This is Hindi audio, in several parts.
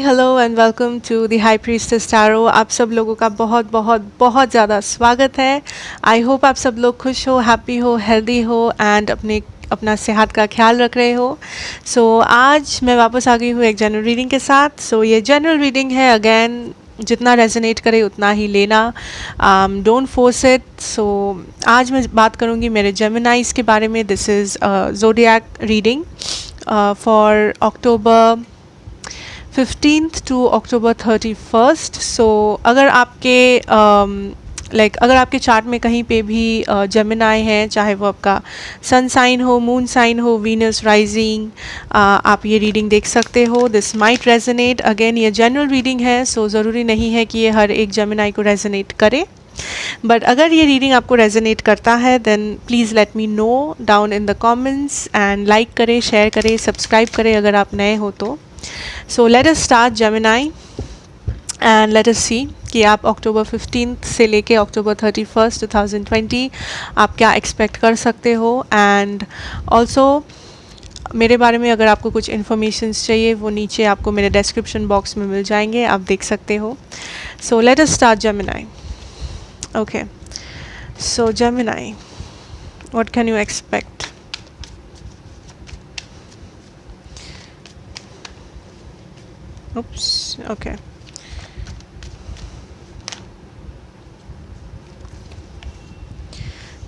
Hello and welcome to the High Priestess Tarot. आप सब लोगों का बहुत बहुत बहुत ज़्यादा स्वागत है। आई होप आप सब लोग खुश हो, हैप्पी हो, हेल्दी हो एंड अपना सेहत का ख्याल रख रहे हो। आज मैं वापस आ गई हूँ एक जनरल रीडिंग के साथ। ये जनरल रीडिंग है, अगेन जितना रेजोनेट करे उतना ही लेना, डोंट फोर्स इट। आज मैं बात करूँगी मेरे जेमिनाइज के बारे में। This is zodiac reading for October 15th to October 31st। अगर आपके अगर आपके चार्ट में कहीं पे भी जेमिनाई है, चाहे वो आपका सन साइन हो, मून साइन हो, वीनस राइजिंग, आप ये रीडिंग देख सकते हो। This might resonate. अगेन ये जनरल रीडिंग है, ज़रूरी नहीं है कि ये हर एक जेमिनाई को रेजोनेट करे, बट अगर ये रीडिंग आपको रेजोनेट करता है then please let me know down in the comments and like करें, शेयर करें, सब्सक्राइब करें अगर आप नए हो तो। Let us start Gemini and let us see कि आप अक्टूबर 15 से लेके अक्टूबर 31 2020 आप क्या एक्सपेक्ट कर सकते हो। एंड ऑल्सो मेरे बारे में अगर आपको कुछ इन्फॉर्मेशंस चाहिए वो नीचे आपको मेरे डिस्क्रिप्शन बॉक्स में मिल जाएंगे, आप देख सकते हो। Late us start Gemini. Okay, so Gemini, what can you expect? Oops, okay.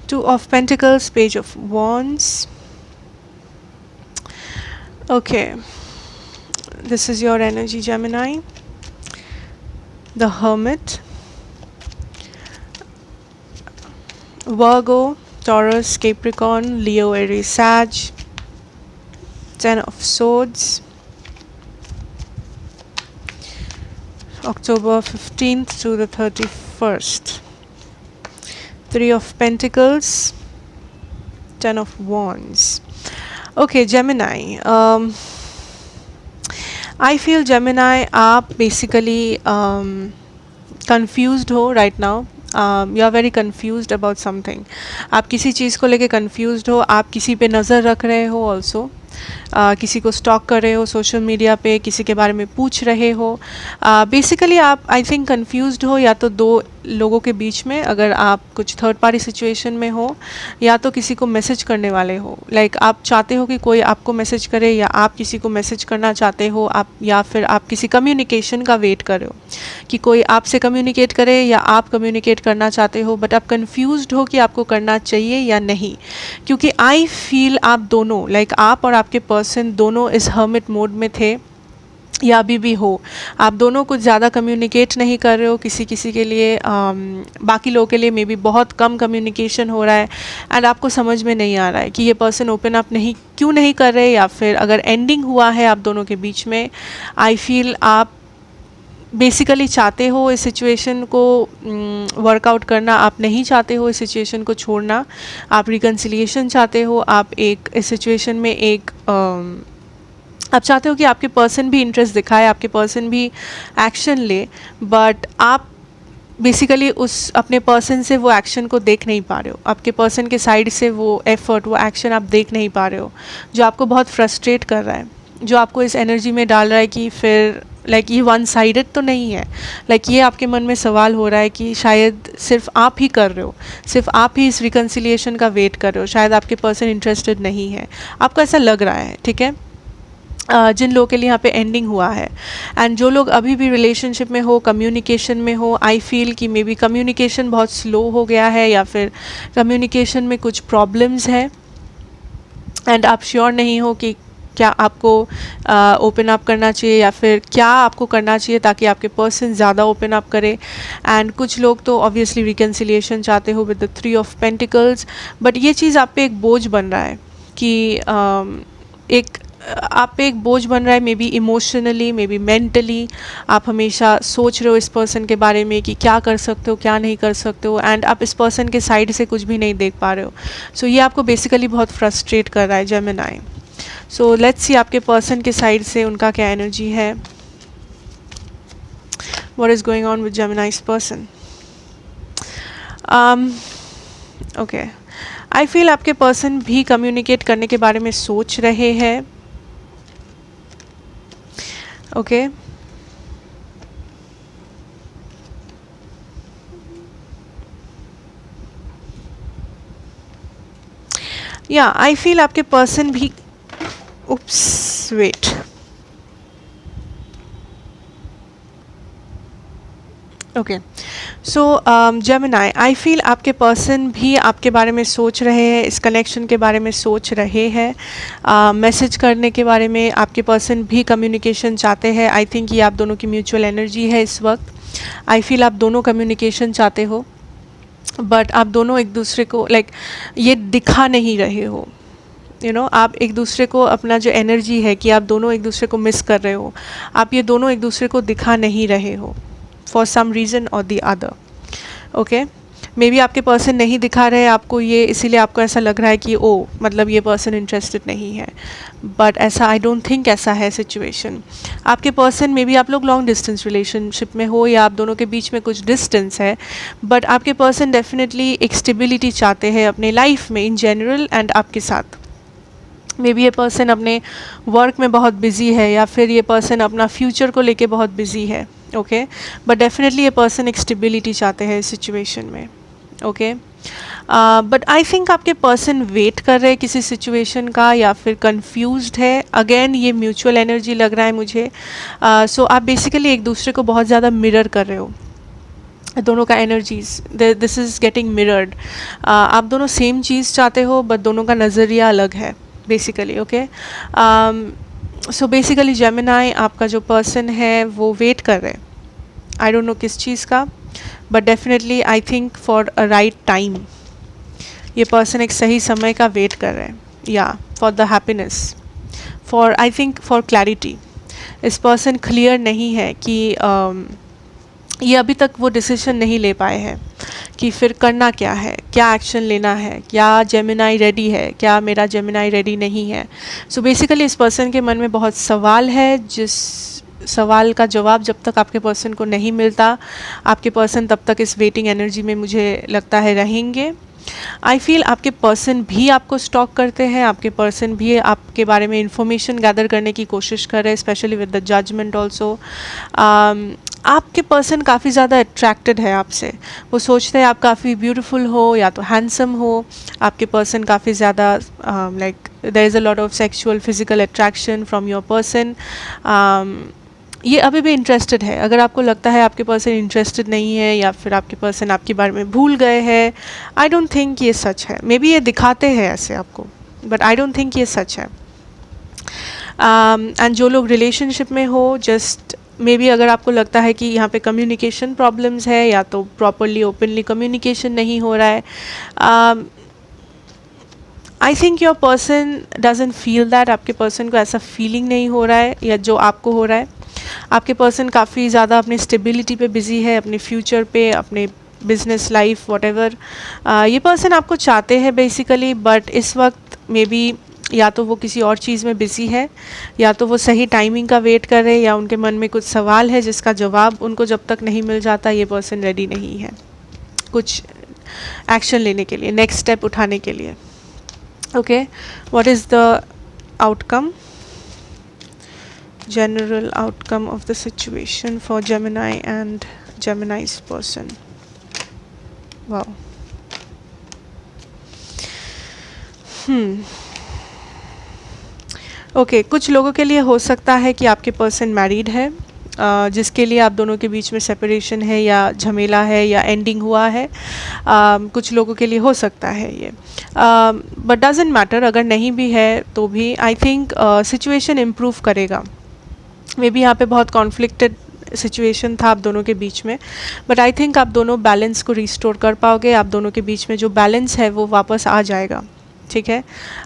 Two of Pentacles, Page of Wands. Okay, this is your energy, Gemini. The Hermit. Virgo, Taurus, Capricorn, Leo, Aries, Sag. Ten of Swords. October 15th to the 31st. Three of Pentacles. Ten of Wands. Okay, Gemini. I feel Gemini, आप basically confused हो right now. You are very confused about something. आप किसी चीज़ को लेके confused हो, आप किसी पे नज़र रख रहे हो also, किसी को स्टॉक कर रहे हो सोशल मीडिया पे, किसी के बारे में पूछ रहे हो। बेसिकली आप आई थिंक कंफ्यूज्ड हो, या तो दो लोगों के बीच में, अगर आप कुछ थर्ड पार्टी सिचुएशन में हो, या तो किसी को मैसेज करने वाले हो। आप चाहते हो कि कोई आपको मैसेज करे, या आप किसी को मैसेज करना चाहते हो, आप या फिर आप किसी कम्युनिकेशन का वेट कर रहे हो कि कोई आपसे कम्युनिकेट करे या आप कम्युनिकेट करना चाहते हो, बट आप कंफ्यूज्ड हो कि आपको करना चाहिए या नहीं। क्योंकि आई फील आप दोनों आप और आपके पर्सन दोनों इस हर्मिट मोड में थे या अभी भी हो। आप दोनों कुछ ज़्यादा कम्युनिकेट नहीं कर रहे हो किसी किसी के लिए, बाकी लोगों के लिए मे बी बहुत कम कम्युनिकेशन हो रहा है एंड आपको समझ में नहीं आ रहा है कि ये पर्सन ओपन अप क्यों नहीं कर रहे, या फिर अगर एंडिंग हुआ है आप दोनों के बीच में। आई फील आप बेसिकली चाहते हो इस सिचुएशन को वर्कआउट करना, आप नहीं चाहते हो इस सिचुएशन को छोड़ना, आप रिकन्सिलिएशन चाहते हो, आप एक इस सिचुएशन में आप चाहते हो कि आपके पर्सन भी इंटरेस्ट दिखाए, आपके पर्सन भी एक्शन ले, बट आप बेसिकली उस अपने पर्सन से वो एक्शन को देख नहीं पा रहे हो। आपके पर्सन के साइड से वो एफर्ट, वो एक्शन आप देख नहीं पा रहे हो, जो आपको बहुत फ्रस्ट्रेट कर रहा है, जो आपको इस एनर्जी में डाल रहा है कि फिर ये वन साइडेड तो नहीं है। ये आपके मन में सवाल हो रहा है कि शायद सिर्फ आप ही कर रहे हो, सिर्फ आप ही इस रिकन्सिलिएशन का वेट कर रहे हो, शायद आपके पर्सन इंटरेस्टेड नहीं है, आपको ऐसा लग रहा है। ठीक है, जिन लोगों के लिए यहाँ पे एंडिंग हुआ है, एंड जो लोग अभी भी रिलेशनशिप में हो, कम्युनिकेशन में हो, आई फील कि मे बी कम्युनिकेशन बहुत स्लो हो गया है, या फिर कम्युनिकेशन में कुछ प्रॉब्लम्स है एंड आप श्योर नहीं हो कि क्या आपको ओपन अप करना चाहिए या फिर क्या आपको करना चाहिए ताकि आपके पर्सन ज़्यादा ओपन अप करे। एंड कुछ लोग तो ऑब्वियसली रिकन्सिलिएशन चाहते हो with the 3 of pentacles, but ये चीज़ आप पे एक बोझ बन रहा है कि आप पे एक बोझ बन रहा है, may be emotionally, may be mentally. आप हमेशा सोच रहे हो इस पर्सन के बारे में कि क्या कर सकते हो, क्या नहीं कर सकते हो, एंड आप इस पर्सन के साइड से कुछ भी नहीं देख पा रहे हो। ये आपको बेसिकली बहुत फ्रस्ट्रेट कर रहा है जेमिनाई। लेट्स सी आपके पर्सन के साइड से उनका क्या एनर्जी है। What is going on with जेमिनाइज person? Okay, I feel आपके पर्सन भी कम्युनिकेट करने के बारे में सोच रहे हैं। ओके, या आई फील आपके पर्सन भी, oops wait, okay, so Gemini, I feel आपके पर्सन भी आपके बारे में सोच रहे हैं, इस कनेक्शन के बारे में सोच रहे हैं, मैसेज करने के बारे में आपके पर्सन भी कम्युनिकेशन चाहते हैं। आई थिंक ये आप दोनों की म्यूचुअल एनर्जी है इस वक्त। आई फील आप दोनों कम्युनिकेशन चाहते हो, बट आप दोनों एक दूसरे को ये दिखा नहीं रहे हो। आप एक दूसरे को अपना जो एनर्जी है कि आप दोनों एक दूसरे को मिस कर रहे हो, आप ये दोनों एक दूसरे को दिखा नहीं रहे हो फॉर सम रीज़न और the other. Okay, may be आपके पर्सन नहीं दिखा रहे आपको ये, इसीलिए आपको ऐसा लग रहा है कि ओ मतलब ये पर्सन इंटरेस्टेड नहीं है, बट ऐसा आई डोंट थिंक ऐसा है सिचुएशन। आपके पर्सन मे बी आप लोग लॉन्ग डिस्टेंस रिलेशनशिप में हो या आप दोनों के बीच में कुछ डिस्टेंस है, बट आपके पर्सन डेफिनेटली एक स्टेबिलिटी चाहते हैं अपने लाइफ में इन जनरल एंड आपके साथ। मे बी ये पर्सन अपने वर्क में बहुत बिजी है या फिर ये पर्सन अपना फ्यूचर को लेके बहुत बिजी है। ओके, बट डेफिनेटली ये पर्सन एक स्टेबिलिटी चाहते हैं इस सिचुएशन में। ओके, बट आई थिंक आपके पर्सन वेट कर रहे हैं किसी सिचुएशन का या फिर कंफ्यूज्ड है। अगेन ये म्यूचुअल एनर्जी लग रहा है मुझे। सो आप बेसिकली एक दूसरे को बहुत ज़्यादा मिरर कर रहे हो, दोनों का energies, this is getting mirrored. आप दोनों सेम चीज़ चाहते हो बट दोनों का नज़रिया अलग है basically. Okay, so basically Gemini आपका जो पर्सन है वो वेट कर रहे हैं, आई डोंट नो किस चीज़ का, but definitely I think for a right time. ये पर्सन एक सही समय का वेट कर रहे हैं, या for the happiness, for I think for clarity. इस पर्सन क्लियर नहीं है कि ये अभी तक वो डिसीजन नहीं ले पाए हैं कि फिर करना क्या है, क्या एक्शन लेना है, क्या जेमिनाई रेडी है, क्या मेरा जेमिनाई रेडी नहीं है। सो बेसिकली इस पर्सन के मन में बहुत सवाल है, जिस सवाल का जवाब जब तक आपके पर्सन को नहीं मिलता, आपके पर्सन तब तक इस वेटिंग एनर्जी में मुझे लगता है रहेंगे। आई फील आपके पर्सन भी आपको स्टॉक करते हैं, आपके पर्सन भी आपके बारे में इंफॉर्मेशन गैदर करने की कोशिश कर रहे हैं, specially with the judgement also. आपके पर्सन काफ़ी ज़्यादा अट्रैक्टेड है आपसे, वो सोचते हैं आप काफ़ी ब्यूटीफुल हो या तो हैंडसम हो। आपके पर्सन काफ़ी ज़्यादा there is a lot of sexual physical attraction from your person. ये अभी भी इंटरेस्टेड है। अगर आपको लगता है आपके पर्सन इंटरेस्टेड नहीं है या फिर आपके पर्सन आपके बारे में भूल गए हैं, आई डोंट थिंक ये सच है। मे बी ये दिखाते हैं ऐसे आपको, बट आई डोंट थिंक ये सच है। एंड जो लोग रिलेशनशिप में हो, जस्ट मे बी अगर आपको लगता है कि यहाँ पे कम्युनिकेशन प्रॉब्लम्स है या तो प्रॉपरली ओपनली कम्युनिकेशन नहीं हो रहा है, I think your person doesn't feel that. आपके पर्सन को ऐसा फीलिंग नहीं हो रहा है या जो आपको हो रहा है। आपके पर्सन काफ़ी ज़्यादा अपने स्टेबिलिटी पे बिजी है, अपने फ्यूचर पे, अपने बिजनेस लाइफ व्हाटएवर। ये पर्सन आपको चाहते हैं बेसिकली, बट इस वक्त मे बी या तो वो किसी और चीज़ में बिजी है या तो वो सही टाइमिंग का वेट कर रहे हैं, या उनके मन में कुछ सवाल है जिसका जवाब उनको जब तक नहीं मिल जाता ये पर्सन रेडी नहीं है कुछ एक्शन लेने के लिए, नेक्स्ट स्टेप उठाने के लिए। Okay, what is the outcome, general outcome of the situation for Gemini and Gemini's person? Wow. Okay, कुछ लोगों के लिए हो सकता है कि आपके पर्सन मैरिड है, जिसके लिए आप दोनों के बीच में सेपरेशन है या झमेला है या एंडिंग हुआ है। कुछ लोगों के लिए हो सकता है ये, बट डजेंट मैटर। अगर नहीं भी है तो भी आई थिंक सिचुएशन इम्प्रूव करेगा। मे बी यहाँ पे बहुत कॉन्फ्लिक्टेड सिचुएशन था आप दोनों के बीच में, बट आई थिंक आप दोनों बैलेंस को रिस्टोर कर पाओगे। आप दोनों के बीच में जो बैलेंस है वो वापस आ जाएगा, ठीक है।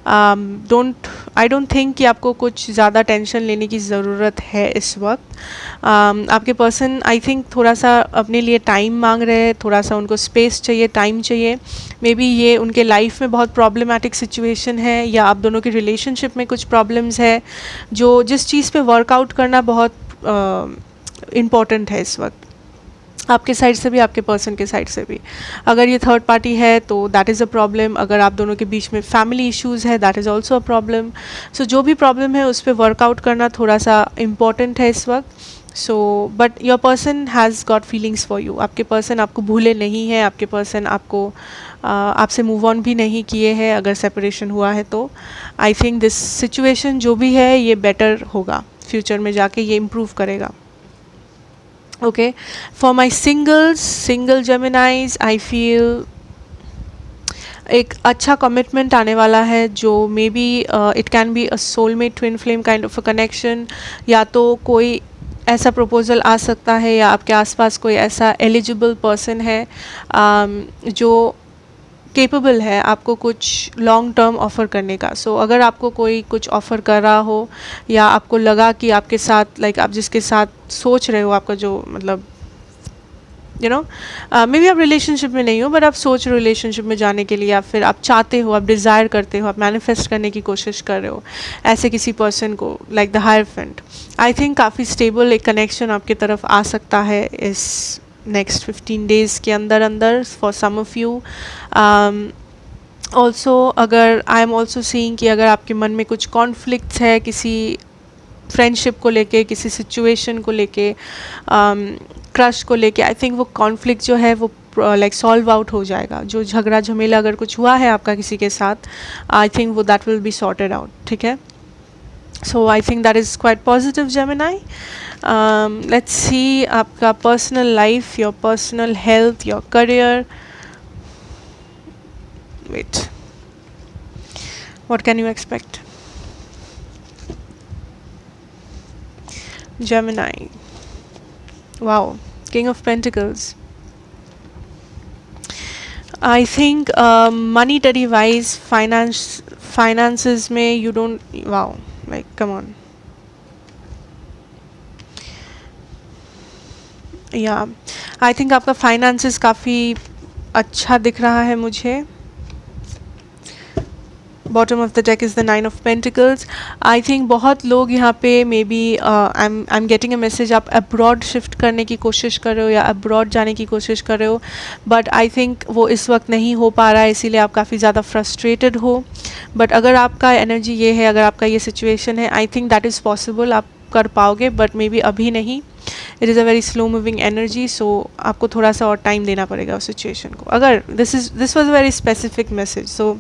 आई डोंट थिंक कि आपको कुछ ज़्यादा टेंशन लेने की ज़रूरत है इस वक्त। आपके पर्सन आई थिंक थोड़ा सा अपने लिए टाइम मांग रहे हैं, थोड़ा सा उनको स्पेस चाहिए, टाइम चाहिए। मे बी ये उनके लाइफ में बहुत प्रॉब्लमेटिक सिचुएशन है, या आप दोनों के रिलेशनशिप में कुछ प्रॉब्लम्स है जो जिस चीज़ पे वर्कआउट करना बहुत इम्पॉर्टेंट है इस वक्त, आपके साइड से भी आपके पर्सन के साइड से भी। अगर ये थर्ड पार्टी है तो दैट इज़ अ प्रॉब्लम। अगर आप दोनों के बीच में फैमिली इश्यूज़ है that is also a problem. So जो भी प्रॉब्लम है उस पर वर्कआउट करना थोड़ा सा इम्पॉर्टेंट है इस वक्त। So but your person has got feelings for you. आपके पर्सन आपको भूले नहीं है, आपके पर्सन आपको आपसे मूव ऑन भी नहीं किए हैं अगर सेपरेशन हुआ है तो. आई थिंक दिस सिचुएशन जो भी है ये बेटर होगा, फ्यूचर में जाके ये इम्प्रूव करेगा. Okay, for my single जेमिनाइज I feel एक अच्छा कमिटमेंट आने वाला है जो may be it can be a soulmate twin flame kind of a connection. या तो कोई ऐसा प्रपोजल आ सकता है या आपके आसपास कोई ऐसा एलिजिबल पर्सन है जो केपेबल है आपको कुछ लॉन्ग टर्म ऑफ़र करने का. सो अगर आपको कोई कुछ ऑफ़र कर रहा हो या आपको लगा कि आपके साथ लाइक आप जिसके साथ सोच रहे हो, आपका जो मतलब यू नो मे बी आप रिलेशनशिप में नहीं हो बट आप सोच रहे हो रिलेशनशिप में जाने के लिए, या फिर आप चाहते हो, आप डिज़ायर करते हो, आप मैनिफेस्ट करने की कोशिश कर रहे हो ऐसे किसी पर्सन को लाइक द हायरफेंट. आई थिंक काफ़ी स्टेबल एक कनेक्शन आपकी तरफ आ सकता है इस नेक्स्ट 15 डेज़ के अंदर अंदर for some of you. Also अगर आई एम ऑल्सो सीइंग कि अगर आपके मन में कुछ कॉन्फ्लिक्ट्स है किसी फ्रेंडशिप को लेके, किसी सिचुएशन को लेके, क्रश को लेके, आई थिंक वो कॉन्फ्लिक्ट जो है वो लाइक सॉल्व आउट हो जाएगा. जो झगड़ा झमेला अगर कुछ हुआ है आपका किसी के साथ, आई थिंक वो that will be sorted out. ठीक है, so I think that is quite positive Gemini. Let's see आपका personal life, your personal health, your career. Wait, what can you expect? Gemini. Wow, King of Pentacles. I think monetary wise, finances में you don't, wow, like come on. Yeah, I think आपका finances काफ़ी अच्छा दिख रहा है मुझे. Bottom of the deck is the 9 of pentacles. I think बहुत लोग यहाँ पे maybe I am getting a message आप अब्रॉड शिफ्ट करने की कोशिश कर रहे हो या अब्रॉड जाने की कोशिश कर रहे हो, बट आई थिंक वो इस वक्त नहीं हो पा रहा है, इसीलिए आप काफ़ी ज़्यादा फ्रस्ट्रेटेड हो. बट अगर आपका एनर्जी ये है, अगर आपका ये सिचुएशन है, I think that is possible, आप कर पाओगे, बट मे बी अभी नहीं. It is a very slow moving energy, so आपको थोड़ा सा और टाइम देना पड़ेगा उस सिचुएशन को. अगर this was a very specific message, so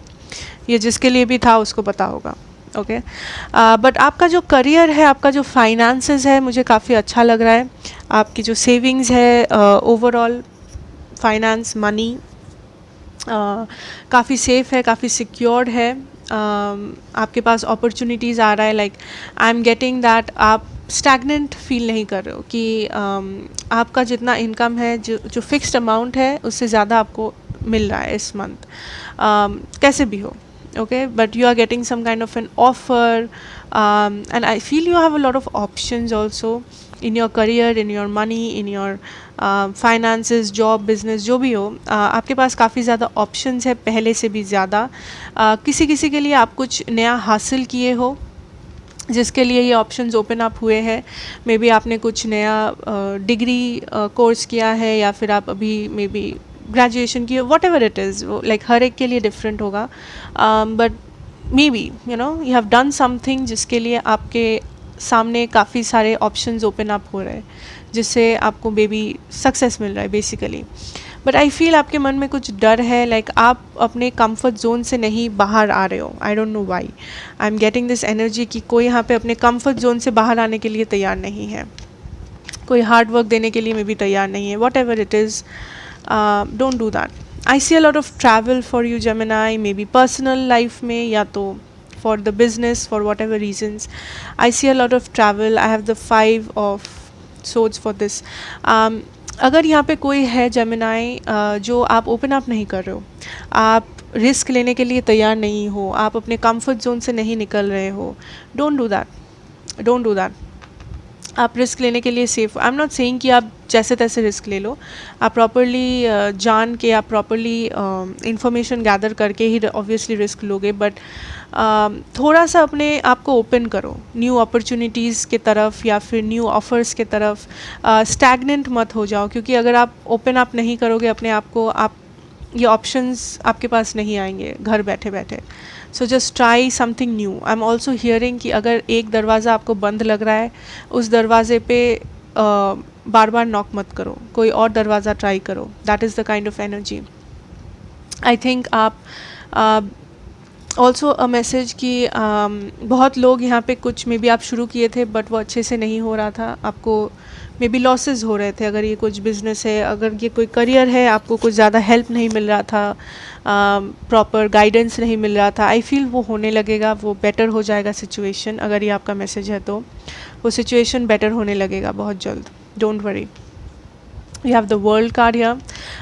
ये जिसके लिए भी था उसको पता होगा. ओके, बट आपका जो करियर है, आपका जो फाइनेंसेस है, मुझे काफ़ी अच्छा लग रहा है. आपकी जो सेविंग्स है, ओवरऑल फाइनेंस मनी काफ़ी सेफ़ है, काफ़ी सिक्योर्ड है. आपके पास अपॉर्चुनिटीज़ आ रहा है. Like I am getting that आप स्टैगनेंट फील नहीं कर रहे हो कि आपका जितना इनकम है, जो फिक्स्ड अमाउंट है, उससे ज़्यादा आपको मिल रहा है इस मंथ, कैसे भी हो. okay, but you are getting some kind of an offer, and I feel you have a lot of options also in your career, in your money, in your finances, job, business, जो भी हो. आपके पास काफ़ी ज़्यादा options है पहले से भी ज़्यादा. किसी किसी के लिए आप कुछ नया हासिल किए हो जिसके लिए ये ऑप्शंस ओपन अप हुए हैं. मे बी आपने कुछ नया डिग्री कोर्स किया है, या फिर आप अभी मे बी ग्रेजुएशन की, वॉट एवर इट इज़, वो लाइक हर एक के लिए डिफरेंट होगा. But may be you have done something जिसके लिए आपके सामने काफ़ी सारे ऑप्शंस ओपन अप हो रहे हैं, जिससे आपको बेबी सक्सेस मिल रहा है बेसिकली. बट आई फील आपके मन में कुछ डर है, लाइक आप अपने कंफर्ट जोन से नहीं बाहर आ रहे हो. आई don't know why, I am getting this energy कि कोई यहाँ पे अपने कंफर्ट जोन से बाहर आने के लिए तैयार नहीं है, कोई हार्ड वर्क देने के लिए मे बी तैयार नहीं है. What ever it is, don't do that. I see a lot of travel for you Gemini, maybe personal life में, या तो for the business, for whatever reasons. I see a lot of travel. I have the 5 of swords for this. अगर यहाँ पे कोई है Gemini जो आप ओपन अप नहीं कर रहे हो, आप रिस्क लेने के लिए तैयार नहीं हो, आप अपने कंफर्ट जोन से नहीं निकल रहे हो, don't do that, don't do that. आप रिस्क लेने के लिए safe, I am not saying कि आप जैसे तैसे रिस्क ले लो. आप प्रॉपरली जान के, आप प्रॉपरली इंफॉर्मेशन गैदर करके ही ऑब्वियसली रिस्क लोगे. बट थोड़ा सा अपने आप को ओपन करो न्यू अपॉर्चुनिटीज़ के तरफ या फिर न्यू ऑफ़र्स के तरफ. स्टैगनेंट मत हो जाओ, क्योंकि अगर आप ओपन अप नहीं करोगे अपने आप को, आप ये ऑप्शंस आपके पास नहीं आएंगे घर बैठे बैठे. So just try something new. I am also hearing कि अगर एक दरवाज़ा आपको बंद लग रहा है, उस दरवाज़े पे बार बार नॉक मत करो, कोई और दरवाज़ा ट्राई करो. That is the kind of energy. I think आप ऑल्सो अ मैसेज कि बहुत लोग यहाँ पे कुछ मे बी आप शुरू किए थे बट वो अच्छे से नहीं हो रहा था, आपको मे बी लॉसेस हो रहे थे. अगर ये कुछ बिजनेस है, अगर ये कोई करियर है, आपको कुछ ज़्यादा हेल्प नहीं मिल रहा था, प्रॉपर गाइडेंस नहीं मिल रहा था. आई फील वो होने लगेगा, वो बेटर हो जाएगा सिचुएशन. अगर ये आपका मैसेज है तो वो सिचुएशन बेटर होने लगेगा बहुत जल्द. Don't worry. We have the world card here.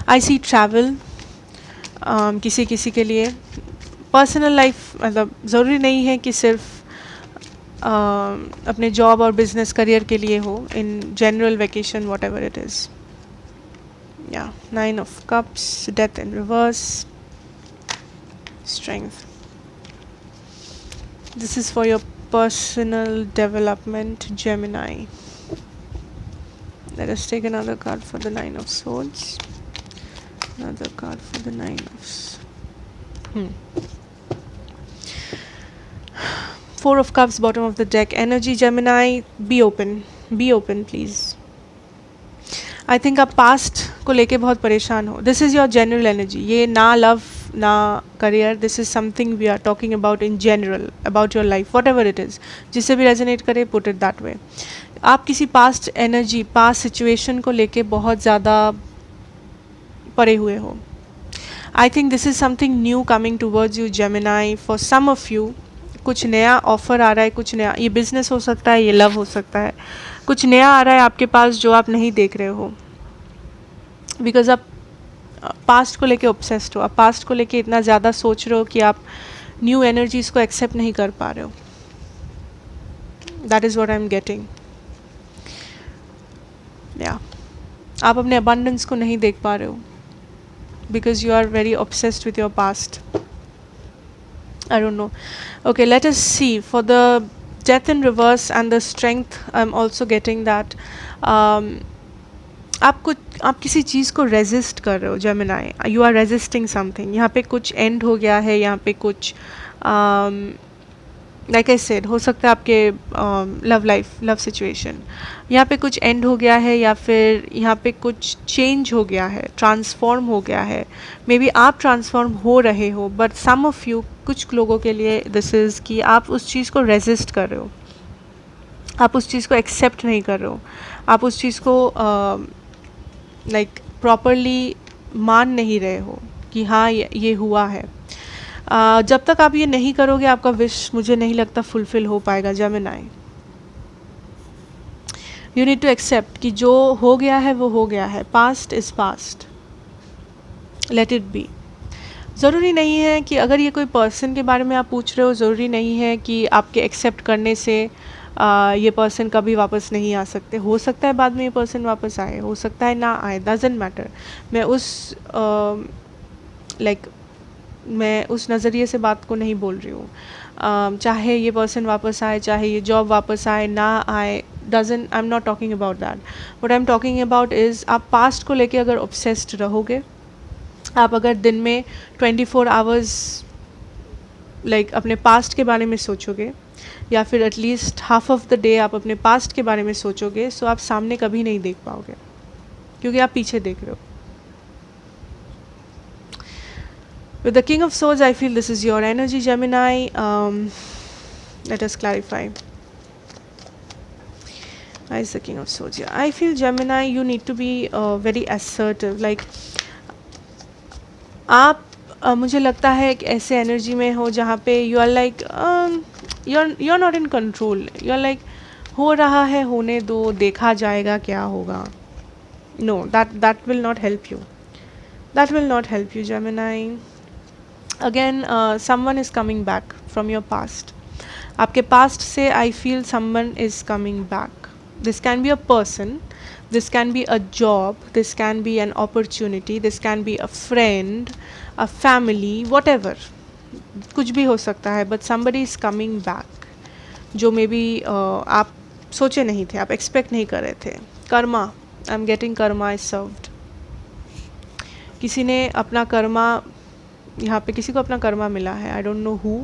I see travel. किसी किसी के लिए पर्सनल लाइफ, मतलब ज़रूरी नहीं है कि सिर्फ अपने जॉब और बिजनेस करियर के लिए हो. In general vacation what ever it is. या 9 of Cups, Death in reverse, Strength. This is for your personal development, Gemini. Let us take another card for the 9 of Swords. Another card for the 9 of 4 of Cups, bottom of the deck. Energy, Gemini, be open. Be open, please. I think आप पास्ट को लेके बहुत परेशान हो. This is your general energy. ये ना लव ना career, this is something we are talking about in general, about your life, whatever it is. जिससे भी रेजोनेट करे, पुट इट दैट वे. आप किसी पास्ट एनर्जी, पास्ट सिचुएशन को लेके बहुत ज़्यादा परे हुए हो. I think this is something new coming towards you, Gemini. For some of you कुछ नया ऑफर आ रहा है, कुछ नया. ये बिजनेस हो सकता है, ये लव हो सकता है. कुछ नया आ रहा है आपके पास जो आप नहीं देख रहे हो, बिकॉज आप पास्ट को लेके ऑब्सेस्ड हो. आप पास्ट को लेके इतना ज़्यादा सोच रहे हो कि आप न्यू एनर्जीज़ को एक्सेप्ट नहीं कर पा रहे हो. That is what I am getting. या आप अपने अबंडेंस को नहीं देख पा रहे हो because you are very obsessed with your past. I don't know. Okay, let us see. For the Death in reverse and the Strength, I'm also getting that. आप किसी चीज़ को रेजिस्ट कर रहे हो, Gemini. You are resisting something. यहाँ पे कुछ एंड हो गया है, यहाँ पे कुछ लाइक आई सेड, हो सकता है आपके लव लाइफ, लव सिचुएशन, यहाँ पे कुछ एंड हो गया है, या फिर यहाँ पे कुछ चेंज हो गया है, ट्रांसफॉर्म हो गया है. मे बी आप ट्रांसफॉर्म हो रहे हो, बट सम ऑफ यू, कुछ लोगों के लिए दिस इज़ कि आप उस चीज़ को रेजिस्ट कर रहे हो, आप उस चीज़ को एक्सेप्ट नहीं कर रहे हो, आप उस चीज़ को लाइक प्रॉपरली मान नहीं रहे हो कि हाँ ये हुआ है. जब तक आप ये नहीं करोगे, आपका विश मुझे नहीं लगता फुलफिल हो पाएगा, Gemini. You need to accept कि जो हो गया है वो हो गया है. Past is past, let it be. ज़रूरी नहीं है कि अगर ये कोई पर्सन के बारे में आप पूछ रहे हो, ज़रूरी नहीं है कि आपके एक्सेप्ट करने से ये पर्सन कभी वापस नहीं आ सकते. हो सकता है बाद में ये पर्सन वापस आए, हो सकता है ना आए, डजंट मैटर. मैं उस मैं उस नज़रिए से बात को नहीं बोल रही हूँ. चाहे ये पर्सन वापस आए, चाहे ये जॉब वापस आए ना आए, doesn't, I am not talking about that. What I am talking about is, आप पास्ट को लेके अगर ऑब्सेस्ड रहोगे, आप अगर दिन में 24 आवर्स लाइक अपने पास्ट के बारे में सोचोगे, या फिर at least half of the day आप अपने पास्ट के बारे में सोचोगे, सो आप सामने कभी नहीं देख पाओगे क्योंकि आप पीछे देख रहे हो. With the King of Swords, I feel this is your energy, Gemini. Let us clarify. Why is the King of Swords here? I feel, Gemini, you need to be very assertive. Like, आप मुझे लगता है कि ऐसे एनर्जी में हो जहाँ पे you are like you are not in control. You are like, हो रहा है, होने दो, देखा जाएगा क्या होगा. No, that will not help you. That will not help you, Gemini. Again, someone is coming back from your past. आपके past से I feel someone is coming back. This can be a person, this can be a job, this can be an opportunity, this can be a friend, a family, whatever. कुछ भी हो सकता है, but somebody is coming back. जो maybe आप सोचे नहीं थे, आप expect नहीं कर रहे थे. Karma, I'm getting karma is served. किसी ने अपना कर्मा, यहाँ पे किसी को अपना कर्मा मिला है. I don't know who.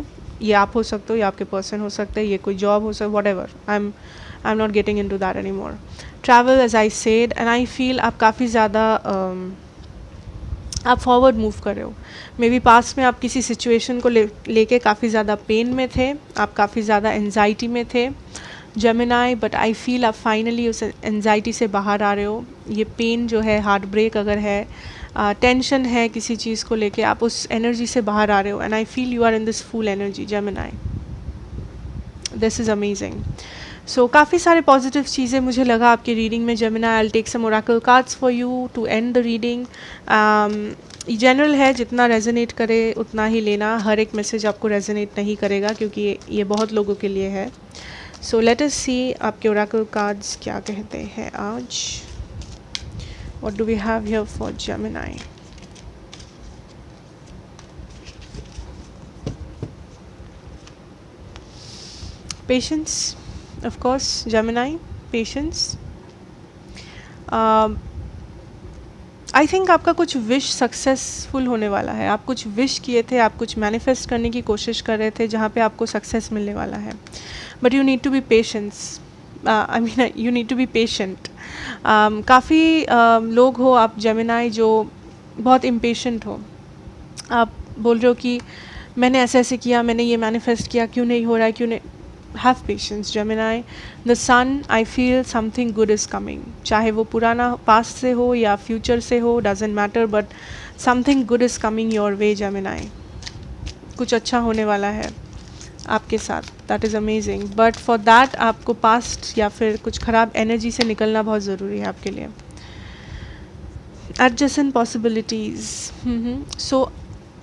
ये आप हो सकते हो, ये आपके पर्सन हो सकते हैं, ये कोई जॉब हो सकता है, whatever. I am not getting into that any more. Travel as I said, and I feel आप काफ़ी ज़्यादा आप फॉरवर्ड मूव कर रहे हो. मे बी पास्ट में आप किसी सिचुएशन को लेके काफ़ी ज़्यादा पेन में थे, आप काफ़ी ज़्यादा एनजाइटी में थे जेमिनाई, बट आई फील आप फाइनली उस एनजाइटी से बाहर आ रहे हो. ये पेन जो है, हार्ट ब्रेक अगर है, टेंशन है किसी चीज़ को लेके, आप उस एनर्जी से बाहर आ रहे हो. And I feel you are in this full energy Gemini. This is amazing. So काफ़ी सारे पॉजिटिव चीज़ें मुझे लगा आपकी रीडिंग में Gemini. I will take some oracle cards for you too and the reading. General है, जितना रेजोनेट करे उतना ही लेना. हर एक मैसेज आपको रेजोनेट नहीं करेगा क्योंकि ये बहुत लोगों के लिए है. सो लेट अस सी आपके ओरेकल कार्ड्स क्या कहते हैं आज. What do we have here for Gemini. Patience, of course, Gemini, patience. आई थिंक आपका कुछ विश सक्सेसफुल होने वाला है. आप कुछ विश किए थे, आप कुछ मैनिफेस्ट करने की कोशिश कर रहे थे जहाँ पे आपको सक्सेस मिलने वाला है. But you need to be patience, I mean you need to be patient. काफ़ी लोग हो आप जेमिनाई जो बहुत इम्पेशेंट हो. आप बोल रहे हो कि मैंने ऐसे ऐसे किया, मैंने ये मैनिफेस्ट किया, क्यों नहीं हो रहा है, क्यों नहीं. Have patience, Gemini. The sun, I feel something good is coming. चाहे वो पुराना past से हो या future से हो, doesn't matter, but something good is coming your way, Gemini. कुछ अच्छा होने वाला है आपके साथ. That is amazing. But for that आपको past या फिर कुछ ख़राब energy से निकलना बहुत ज़रूरी है आपके लिए. Adjacent possibilities. So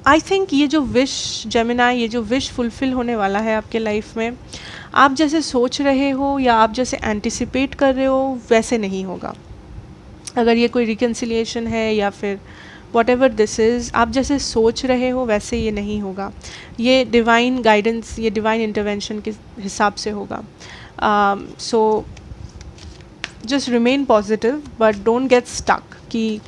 I think ये जो विश जेमिनाई, ये जो विश फुलफ़िल होने वाला है आपके लाइफ में, आप जैसे सोच रहे हो या आप जैसे एंटिसिपेट कर रहे हो वैसे नहीं होगा. अगर ये कोई रिकन्सिलिएशन है या फिर वॉट एवर दिस इज़, आप जैसे सोच रहे हो वैसे ये नहीं होगा. ये डिवाइन गाइडेंस, ये डिवाइन इंटरवेंशन के हिसाब से होगा. So just remain positive but don't get stuck कि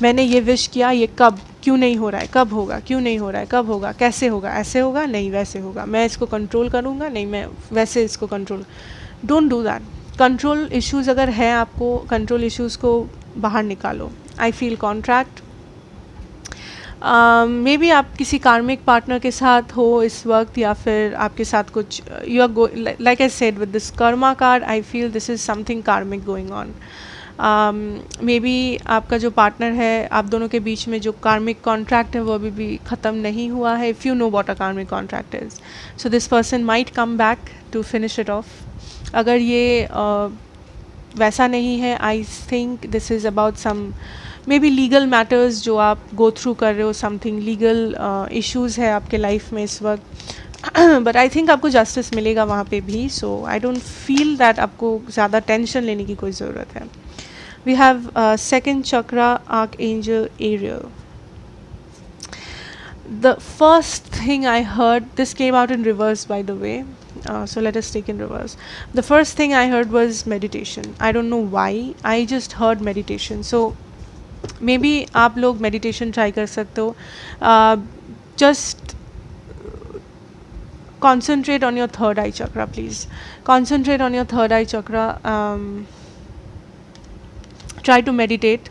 मैंने ये विश किया, ये कब, क्यों नहीं हो रहा है, कब होगा, क्यों नहीं हो रहा है, कब होगा, कैसे होगा, ऐसे होगा, नहीं वैसे होगा, मैं इसको कंट्रोल करूँगा, नहीं मैं वैसे इसको control. Don't do that. Control issues अगर है आपको, कंट्रोल इश्यूज़ को बाहर निकालो. I feel contract. May be आप किसी कार्मिक पार्टनर के साथ हो इस वक्त या फिर आपके साथ कुछ you are like I said with this karma card, I feel this is something karmic going on. Maybe आपका जो पार्टनर है, आप दोनों के बीच में जो कार्मिक कॉन्ट्रैक्ट है वो अभी भी ख़त्म नहीं हुआ है. If you know what a karmic contract is, so this person might come back to finish it off. अगर ये वैसा नहीं है, I think this is about some maybe legal matters जो आप गो थ्रू कर रहे हो, समथिंग लीगल इश्यूज़ है आपके लाइफ में इस वक्त. बट आई थिंक आपको जस्टिस मिलेगा वहाँ पे भी. सो आई डोंट फील दैट आपको ज़्यादा टेंशन लेने की कोई ज़रूरत है. We have second chakra, Archangel Ariel. The first thing I heard, this came out in reverse by the way, so let us take in reverse. The first thing I heard was meditation. I don't know why, I just heard meditation. So maybe आप लोग meditation try कर सकते हो. Just concentrate on your third eye chakra, please. Concentrate on your third eye chakra. Try to meditate.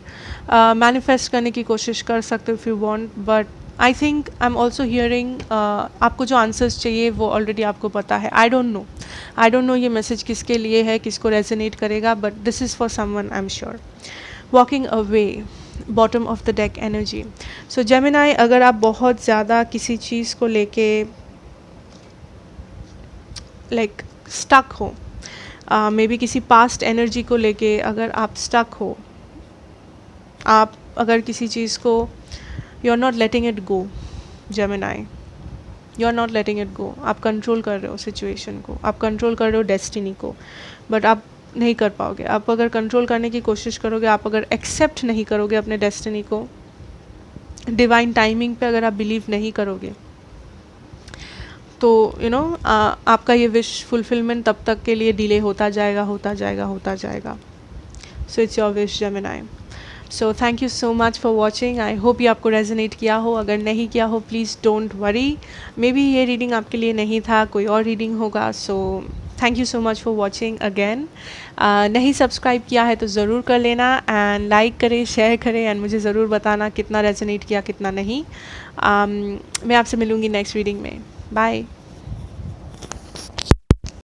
Manifest करने की कोशिश कर सकते हो if you want, but I think I am also hearing आपको जो आंसर्स चाहिए वो ऑलरेडी आपको पता है. आई डोंट नो ये मैसेज किसके लिए है, किसको रेजोनेट करेगा, but this is for someone I am sure. Walking away, bottom of the deck energy. So Gemini, अगर आप बहुत ज़्यादा किसी चीज़ को लेके लाइक स्टक हो, मे बी किसी पास्ट एनर्जी को लेके अगर आप स्टक हो, आप अगर किसी चीज़ को you are not letting it go Gemini, you are not letting it go. आप कंट्रोल कर रहे हो सिचुएशन को, आप कंट्रोल कर रहे हो डेस्टिनी को, बट आप नहीं कर पाओगे. आप अगर कंट्रोल करने की कोशिश करोगे, आप अगर एक्सेप्ट नहीं करोगे अपने डेस्टिनी को, डिवाइन टाइमिंग पे अगर आप बिलीव नहीं करोगे, तो यू नो आपका ये विश फुलफिलमेंट तब तक के लिए डिले होता जाएगा. So it's your wish Gemini. So thank you so much for watching. I hope ये आपको रेजोनेट किया हो। अगर नहीं किया हो please don't worry, may be ये रीडिंग आपके लिए नहीं था, कोई और रीडिंग होगा। So thank you so much for watching again. नहीं सब्सक्राइब किया है तो ज़रूर कर लेना, एंड लाइक करें, शेयर करें, एंड मुझे ज़रूर बताना कितना रेजोनेट किया कितना नहीं। मैं आपसे मिलूँगी नेक्स्ट रीडिंग में। बाय।